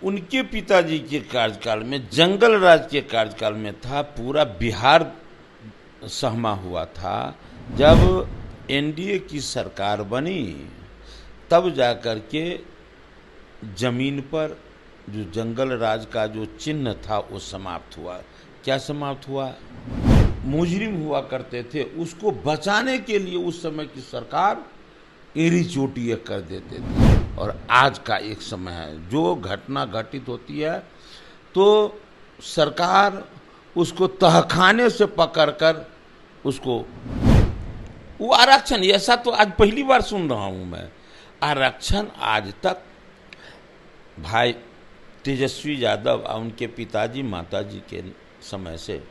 उनके पिताजी के कार्यकाल में, जंगल राज के कार्यकाल में था, पूरा बिहार सहमा हुआ था। जब एनडीए की सरकार बनी तब जाकर के जमीन पर जो जंगल राज का जो चिन्ह था वो समाप्त हुआ। क्या समाप्त हुआ? मुजरिम हुआ करते थे, उसको बचाने के लिए उस समय की सरकार एड़ी चोटी कर देते थे। और आज का एक समय है, जो घटना घटित होती है तो सरकार उसको तहखाने से पकड़कर उसको, वो आरक्षण, ऐसा तो आज पहली बार सुन रहा हूं मैं। आरक्षण आज तक भाई तेजस्वी यादव और उनके पिताजी माताजी के समय से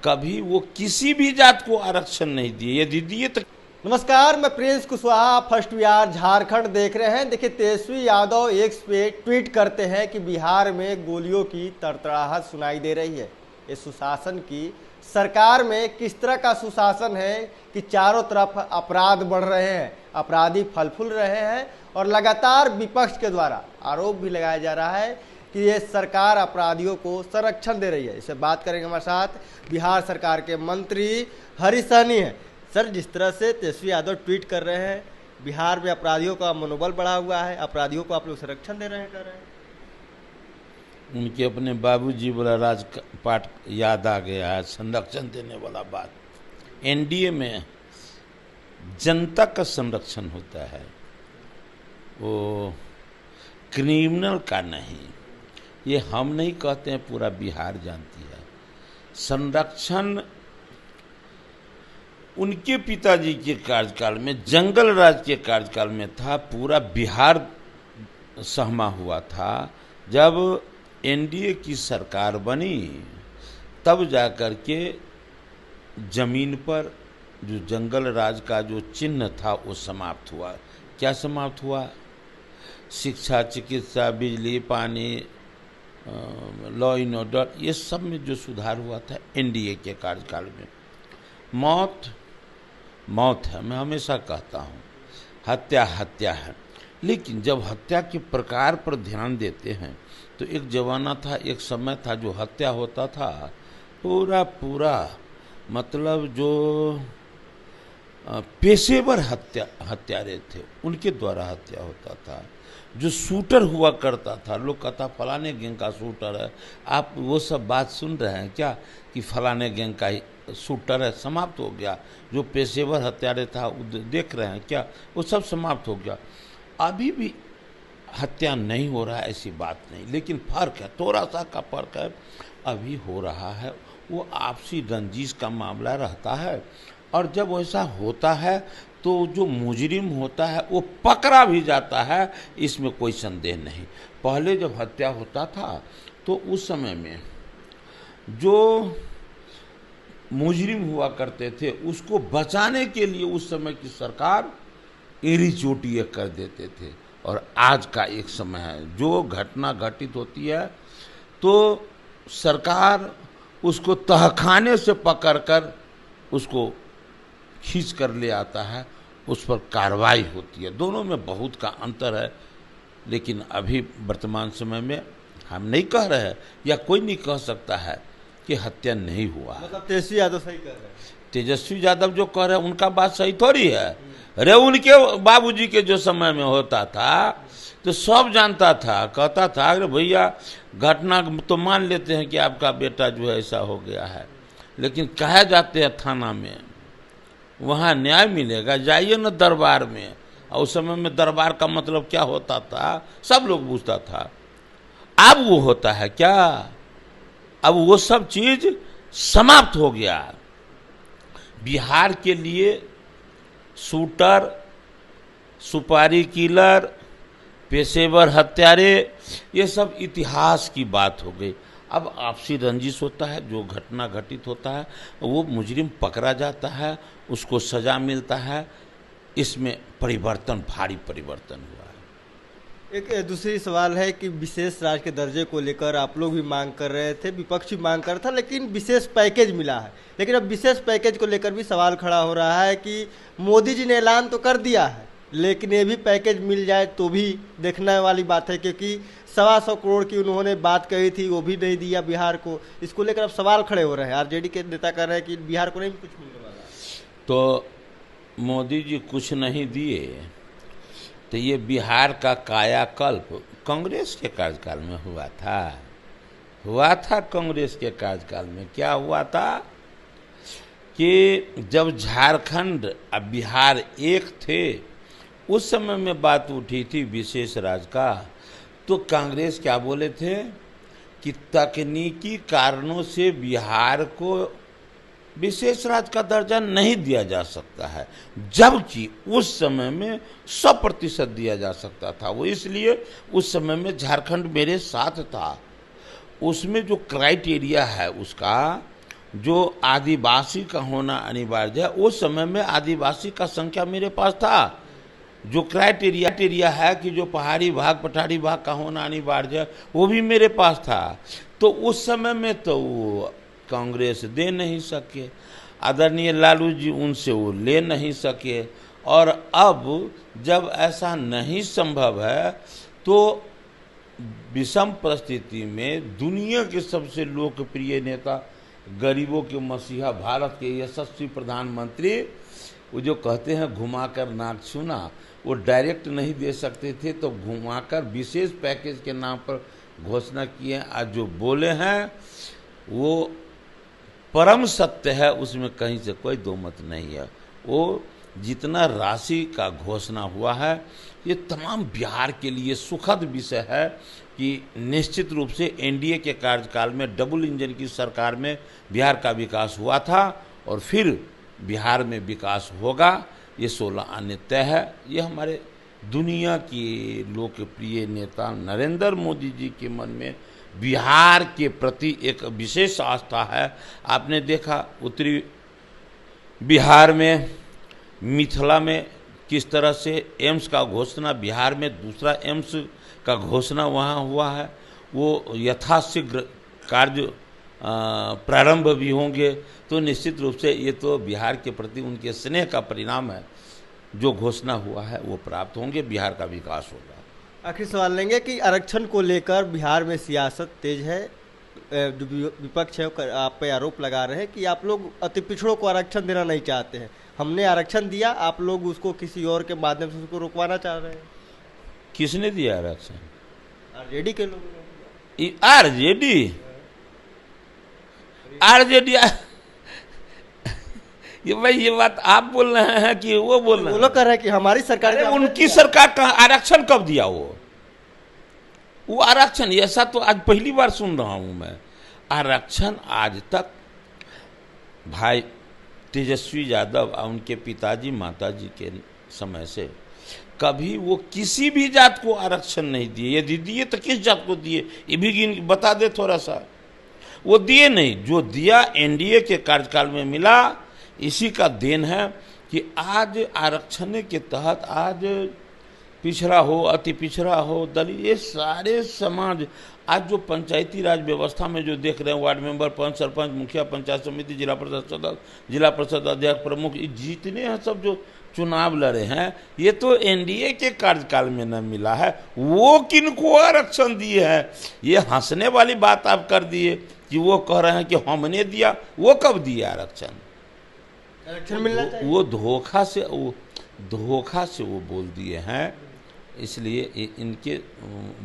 कभी वो किसी भी जात को आरक्षण नहीं दिए। यदि दिए तो नमस्कार, मैं प्रिंस कुशवाहा, फर्स्ट बिहार झारखंड देख रहे हैं। देखिए, तेजस्वी यादव एक्स पे ट्वीट करते हैं कि बिहार में गोलियों की तड़तड़ाहट सुनाई दे रही है। इस सुशासन की सरकार में किस तरह का सुशासन है कि चारों तरफ अपराध बढ़ रहे हैं, अपराधी फल फूल रहे हैं और लगातार विपक्ष के द्वारा आरोप भी लगाया जा रहा है कि ये सरकार अपराधियों को संरक्षण दे रही है। इससे बात करेंगे, हमारे साथ बिहार सरकार के मंत्री हरीश सहनी हैं। सर, जिस तरह से तेजस्वी यादव ट्वीट कर रहे हैं, बिहार में अपराधियों का मनोबल बढ़ा हुआ है, अपराधियों को आप लोग संरक्षण दे रहे हैं, कर रहे हैं। उनके अपने बाबूजी वाला राजपाट याद आ गया है, संरक्षण देने वाला बात। एनडीए में जनता का संरक्षण होता है, वो क्रिमिनल का नहीं। ये हम नहीं कहते हैं, पूरा बिहार जानती है। संरक्षण उनके पिताजी के कार्यकाल में, जंगल राज के कार्यकाल में था, पूरा बिहार सहमा हुआ था। जब एनडीए की सरकार बनी तब जाकर के जमीन पर जो जंगल राज का जो चिन्ह था वो समाप्त हुआ। क्या समाप्त हुआ? शिक्षा, चिकित्सा, बिजली, पानी, लॉ एंड ऑर्डर, ये सब में जो सुधार हुआ था एनडीए के कार्यकाल में। मौत मौत है, मैं हमेशा कहता हूँ, हत्या हत्या है। लेकिन जब हत्या के प्रकार पर ध्यान देते हैं तो एक जमाना था, एक समय था, जो हत्या होता था पूरा मतलब जो पेशेवर हत्यारे थे उनके द्वारा हत्या होता था। जो शूटर हुआ करता था, लोग कहता फलाने गैंग का शूटर है। आप वो सब बात सुन रहे हैं क्या कि फलाने गैंग का शूटर है? समाप्त हो गया। जो पेशेवर हत्यारे था देख रहे हैं क्या? वो सब समाप्त हो गया। अभी भी हत्या नहीं हो रहा है, ऐसी बात नहीं, लेकिन फर्क है, थोड़ा सा का फर्क है। अभी हो रहा है, वो आपसी रंजिश का मामला रहता है। और जब ऐसा होता है तो जो मुजरिम होता है वो पकड़ा भी जाता है, इसमें कोई संदेह नहीं। पहले जब हत्या होता था तो उस समय में जो मुजरिम हुआ करते थे उसको बचाने के लिए उस समय की सरकार एड़ी चोटी कर देते थे। और आज का एक समय है, जो घटना घटित होती है तो सरकार उसको तहखाने से पकड़कर उसको खींच कर ले आता है, उस पर कार्रवाई होती है। दोनों में बहुत का अंतर है। लेकिन अभी वर्तमान समय में हम नहीं कह रहे हैं, या कोई नहीं कह सकता है कि हत्या नहीं हुआ है। मतलब तेजस्वी यादव सही कह रहे हैं। तेजस्वी यादव जो कह रहे हैं उनका बात सही थोड़ी है। अरे उनके बाबूजी के जो समय में होता था तो सब जानता था, कहता था अरे भैया घटना तो मान लेते हैं कि आपका बेटा जो है ऐसा हो गया है, लेकिन कहे जाते हैं थाना में, वहाँ न्याय मिलेगा, जाइए न दरबार में। और उस समय में दरबार का मतलब क्या होता था सब लोग पूछता था। अब वो होता है क्या? अब वो सब चीज समाप्त हो गया। बिहार के लिए शूटर, सुपारी किलर, पेशेवर हत्यारे, ये सब इतिहास की बात हो गई। अब आपसी रंजिश होता है, जो घटना घटित होता है वो मुजरिम पकड़ा जाता है, उसको सजा मिलता है। इसमें परिवर्तन, भारी परिवर्तन हुआ है। एक दूसरी सवाल है कि विशेष राज्य के दर्जे को लेकर आप लोग भी मांग कर रहे थे, विपक्ष भी मांग कर रहा था, लेकिन विशेष पैकेज मिला है। लेकिन अब विशेष पैकेज को लेकर भी सवाल खड़ा हो रहा है कि मोदी जी ने ऐलान तो कर दिया है, लेकिन ये भी पैकेज मिल जाए तो भी देखने वाली बात है, क्योंकि 125 करोड़ की उन्होंने बात कही थी, वो भी नहीं दिया बिहार को। इसको लेकर अब सवाल खड़े हो रहे हैं। आरजेडी के नेता कह रहे हैं कि बिहार को नहीं कुछ मिलने वाला। तो मोदी जी कुछ नहीं दिए तो ये बिहार का कायाकल्प कांग्रेस के कार्यकाल में हुआ था कांग्रेस के कार्यकाल में क्या हुआ था कि जब झारखंड और बिहार एक थे, उस समय में बात उठी थी विशेष राज्य का, तो कांग्रेस क्या बोले थे कि तकनीकी कारणों से बिहार को विशेष राज्य का दर्जा नहीं दिया जा सकता है, जबकि उस समय में 100% दिया जा सकता था। वो इसलिए उस समय में झारखंड मेरे साथ था। उसमें जो क्राइटेरिया है उसका, जो आदिवासी का होना अनिवार्य है, उस समय में आदिवासी का संख्या मेरे पास था। जो क्राइटेरिया है कि जो पहाड़ी भाग पठारी भाग का होना अनिवार्य है, वो भी मेरे पास था। तो उस समय में तो वो कांग्रेस दे नहीं सके, आदरणीय लालू जी उनसे वो ले नहीं सके। और अब जब ऐसा नहीं संभव है तो विषम परिस्थिति में दुनिया के सबसे लोकप्रिय नेता, गरीबों के मसीहा, भारत के यशस्वी प्रधानमंत्री, वो जो कहते हैं घुमाकर नाक छूना, वो डायरेक्ट नहीं दे सकते थे तो घुमाकर विशेष पैकेज के नाम पर घोषणा किए। आज जो बोले हैं वो परम सत्य है, उसमें कहीं से कोई दो मत नहीं है। वो जितना राशि का घोषणा हुआ है, ये तमाम बिहार के लिए सुखद विषय है कि निश्चित रूप से एनडीए के कार्यकाल में डबल इंजन की सरकार में बिहार का विकास हुआ था और फिर बिहार में विकास होगा, ये 16 आने तय है। ये हमारे दुनिया के लोकप्रिय नेता नरेंद्र मोदी जी के मन में बिहार के प्रति एक विशेष आस्था है। आपने देखा उत्तरी बिहार में, मिथिला में किस तरह से एम्स का घोषणा, बिहार में दूसरा एम्स का घोषणा वहाँ हुआ है। वो यथाशीघ्र कार्य प्रारंभ भी होंगे। तो निश्चित रूप से ये तो बिहार के प्रति उनके स्नेह का परिणाम है। जो घोषणा हुआ है वो प्राप्त होंगे, बिहार का विकास होगा। आखिर सवाल लेंगे कि आरक्षण को लेकर बिहार में सियासत तेज है। विपक्ष है आप पे आरोप लगा रहे हैं कि आप लोग अति पिछड़ों को आरक्षण देना नहीं चाहते हैं। हमने आरक्षण दिया, आप लोग उसको किसी और के माध्यम से उसको रुकवाना चाह रहे हैं। किसने दिया आरक्षण? आरजेडी के लोग। आरजेडी ये बात आप बोल रहे हैं कि वो बोल रहे हैं? वो लोग कह रहे हैं कि हमारी सरकार, उनकी सरकार का आरक्षण कब दिया? वो आरक्षण, ऐसा तो आज पहली बार सुन रहा हूं मैं। आरक्षण आज तक भाई तेजस्वी यादव और उनके पिताजी माताजी के समय से कभी वो किसी भी जात को आरक्षण नहीं दिए। यदि दिए तो किस जात को दिए, ये भी बता दे थोड़ा सा। वो दिए नहीं। जो दिया एनडीए के कार्यकाल में मिला, इसी का देन है कि आज आरक्षण के तहत आज पिछड़ा हो, अति पिछड़ा हो, दलित, ये सारे समाज आज जो पंचायती राज व्यवस्था में जो देख रहे हैं, वार्ड मेंबर, पंच, सरपंच, मुखिया, पंचायत समिति, जिला परिषद अध्यक्ष, प्रमुख, जितने हैं सब जो चुनाव लड़े हैं, ये तो एनडीए के कार्यकाल में न मिला है। वो किनको आरक्षण दिए हैं? ये हंसने वाली बात आप कर दिए कि वो कह रहे हैं कि हमने दिया। वो कब दिया आरक्षण? मिलना चाहिए। वो धोखा से वो बोल दिए हैं। इसलिए इनके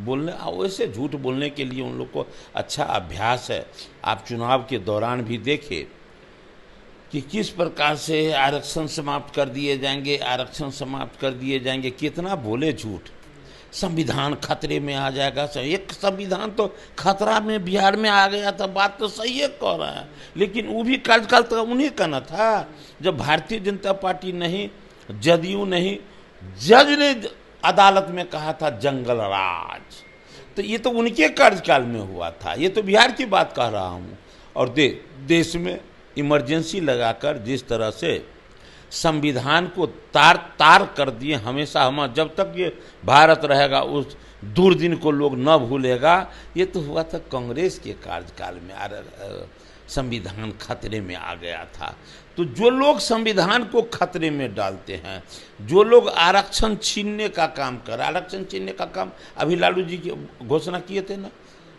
बोलने, वैसे झूठ बोलने के लिए उन लोग को अच्छा अभ्यास है। आप चुनाव के दौरान भी देखें कि किस प्रकार से आरक्षण समाप्त कर दिए जाएंगे, आरक्षण समाप्त कर दिए जाएंगे। कितना बोले झूठ। संविधान खतरे में आ जाएगा। एक संविधान तो खतरा में बिहार में आ गया था, बात तो सही है कह रहा है, लेकिन वो भी कार्यकाल तो उन्हीं का न था जब भारतीय जनता पार्टी नहीं, जदयू नहीं, जज ने अदालत में कहा था जंगल राज। तो ये तो उनके कार्यकाल में हुआ था। ये तो बिहार की बात कह रहा हूँ। और देश में इमरजेंसी लगाकर जिस तरह से संविधान को तार कर दिए, हमेशा हम जब तक ये भारत रहेगा उस दुर्दिन को लोग न भूलेगा। ये तो हुआ था कांग्रेस के कार्यकाल में। संविधान खतरे में आ गया था। तो जो लोग संविधान को खतरे में डालते हैं, जो लोग आरक्षण छीनने का काम आरक्षण छीनने का काम अभी लालू जी की घोषणा किए थे ना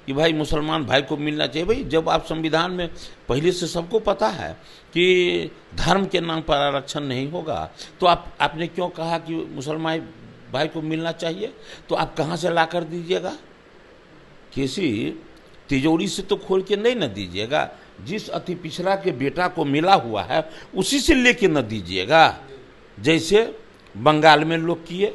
कि भाई मुसलमान भाई को मिलना चाहिए। भाई जब आप संविधान में पहले से सबको पता है कि धर्म के नाम पर आरक्षण नहीं होगा, तो आपने क्यों कहा कि मुसलमान भाई को मिलना चाहिए? तो आप कहाँ से ला कर दीजिएगा? किसी तिजोरी से तो खोल के नहीं न दीजिएगा। जिस अति पिछड़ा के बेटा को मिला हुआ है उसी से लेके न दीजिएगा। जैसे बंगाल में लोग किए,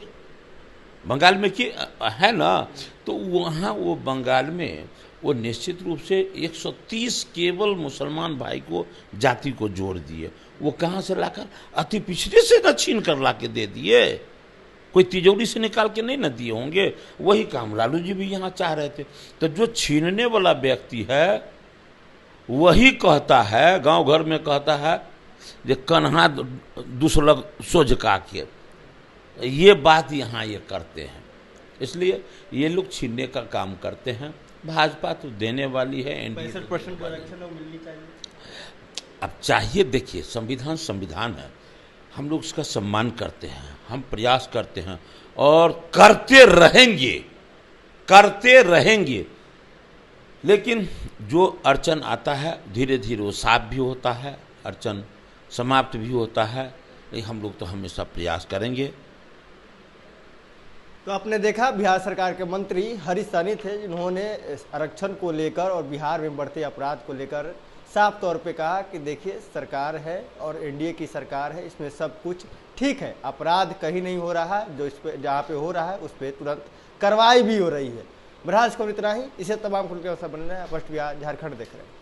बंगाल में किए है ना, तो वहाँ वो बंगाल में वो निश्चित रूप से 130 केवल मुसलमान भाई को जाति को जोड़ दिए। वो कहाँ से लाकर अति पिछड़े से न छीन कर ला के दे दिए, कोई तिजोरी से निकाल के नहीं न दिए होंगे। वही काम लालू जी भी यहाँ चाह रहे थे। तो जो छीनने वाला व्यक्ति है वही कहता है, गांव घर में कहता है जे कन्हा दुसलग सोझ का के, ये बात यहाँ ये करते हैं। इसलिए ये लोग छीनने का काम करते हैं। भाजपा तो देने वाली है, 65% आरक्षण मिलनी चाहिए। अब चाहिए, देखिए संविधान संविधान है, हम लोग उसका सम्मान करते हैं, हम प्रयास करते हैं और करते रहेंगे। लेकिन जो अड़चन आता है धीरे धीरे वो साफ भी होता है, अड़चन समाप्त भी होता है। हम लोग तो हमेशा प्रयास करेंगे। तो आपने देखा बिहार सरकार के मंत्री हरीश सहनी थे, जिन्होंने आरक्षण को लेकर और बिहार में बढ़ते अपराध को लेकर साफ तौर पे कहा कि देखिए सरकार है और एनडीए की सरकार है, इसमें सब कुछ ठीक है, अपराध कहीं नहीं हो रहा है, जो इस पे जहाँ पे हो रहा है उस पर तुरंत कार्रवाई भी हो रही है। बहरहाल इसको इतना ही। इसे तमाम खुल के अवसर बन रहे हैं। फर्स्ट बिहार झारखंड देख रहे हैं।